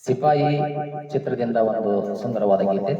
ಸಿಪಾಯಿ ಚಿತ್ರದಿಂದ ಒಂದು ಸುಂದರವಾದ ಗೀತೆ.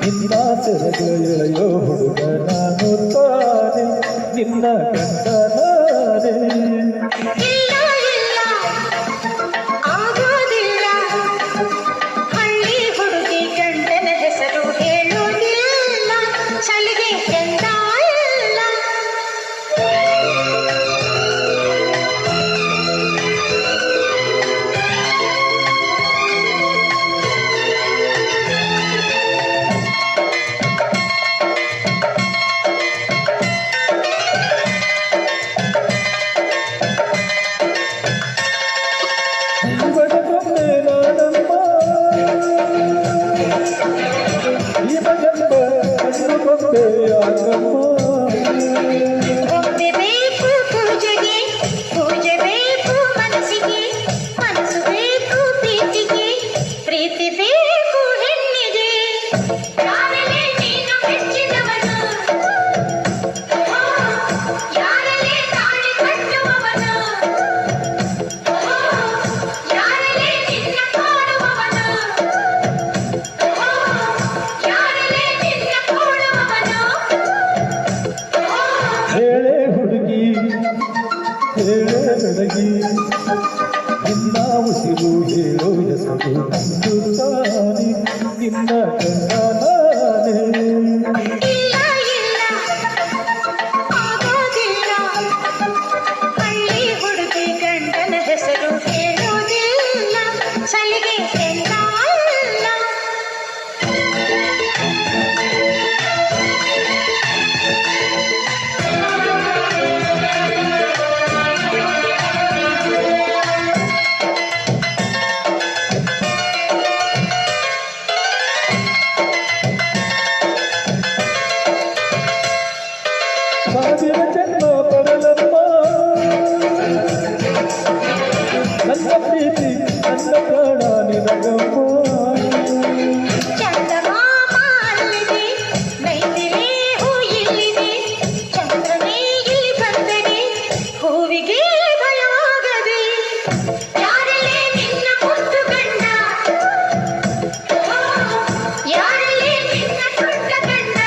ನಿನ್ನ ಸೆರಗೆಳೆಯೋ ಹುಡುಗ ನಾನು ತಾನೆ ನಿನ್ನ ಗಂಡ ನಾನೇ. ಹಳ್ಳಿ ಹುಡುಗಿ ಗಂಡನ ಹೆಸರು ಹೇಳುವುದಿಲ್ಲ, ಚಳಿಗೆ ಎಂದ ಇಲ್ಲ. ಬೇಕು ಪೂಜೆಗೆ, ಪೂಜೆ ಬೇಕು ಮನಸ್ಸಿಗೆ, ಮನಸ್ಸು ಬೇಕು ಪ್ರೀತಿಗೆ, ಪ್ರೀತಿ ಬೇಕು ಹೆಣ್ಣಿಗೆ. ಯಾರಲ್ಲೇ ನೀನು ಮೆಚ್ಚಿದವನು, ಯಾರಲ್ಲೇ ತಾಳಿ ಕಟ್ಟುವವನು, ಯಾರಲ್ಲೇ ನಿನ್ನ ಕಾಡುವವನು, ಯಾರಲ್ಲೇ ನಿನ್ನ ಕೂಡುವವನು. ಹೇಳೆ ಹುಡುಗಿ ಹೇಳೆ ಬೆಳಗಿ ನಿನ್ನ ಉಸಿರು ಹೇಳೋ ಹೆಸರು ನಂದು ತಾನೆ ನಿನ್ನ ಗಂಡ ನಾನೇ. ಇಲ್ಲ ಇಲ್ಲ ಆಗೋದಿಲ್ಲ, ಹಳ್ಳಿ ಹುಡುಗಿ ಗಂಡನ ಹೆಸರು ಹೇಳೋದಿಲ್ಲ, ಚಳಿಗೆ ಎಂದ ಇಲ್ಲ. ಸಾವಿರ ಜನ್ಮ ಪಡಲಮ್ಮ ನನ್ನ ಪ್ರೀತಿ ನನ್ನ ಪ್ರಾಣ ನಿನಗಮ್ಮ. ಚಂದಮಾಮ ಅಲ್ಲಿದೆ, ನೈದಿಲೆ ಹೂ ಇಲ್ಲಿದೆ, ಚಂದ್ರನೇ ಇಲ್ಲಿ ಬಂದರೆ ಹೂವಿಗೆ ಭಯವಾಗದೆ. ಯಾರಲ್ಲೇ ನಿನ್ನ ಮುದ್ದು ಗಂಡ, ಯಾರಲ್ಲೇ ನಿನ್ನ ದೊಡ್ಡ ಗಂಡ,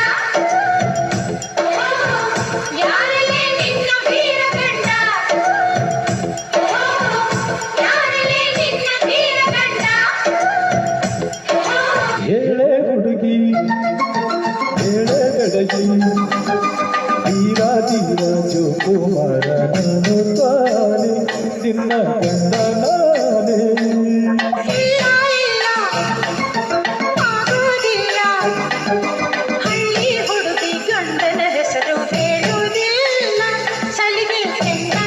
ಯಾರಲ್ಲೇ ನಿನ್ನ ವೀರ ಗಂಡ, ಯಾರಲ್ಲೇ ನಿನ್ನ ವೀರ ಗಂಡ. ಹೇಳೆ ಹುಡುಗಿ ಹೇಳೆ ಬೆಳಗಿ ಧೀರ ಜೋಕುಮಾರ ನಾನು ತಾನೆ ನಿನ್ನ ಗಂಡ ನಾನೇ. ಇಲ್ಲ ಇಲ್ಲ ಆಗೋದಿಲ್ಲ, ಹಳ್ಳಿ ಹುಡುಗಿ ಗಂಡನ ಹೆಸರು ಹೇಳುವುದಿಲ್ಲ, ಚಳಿಗೆ ಎಂದ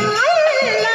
ಇಲ್ಲ.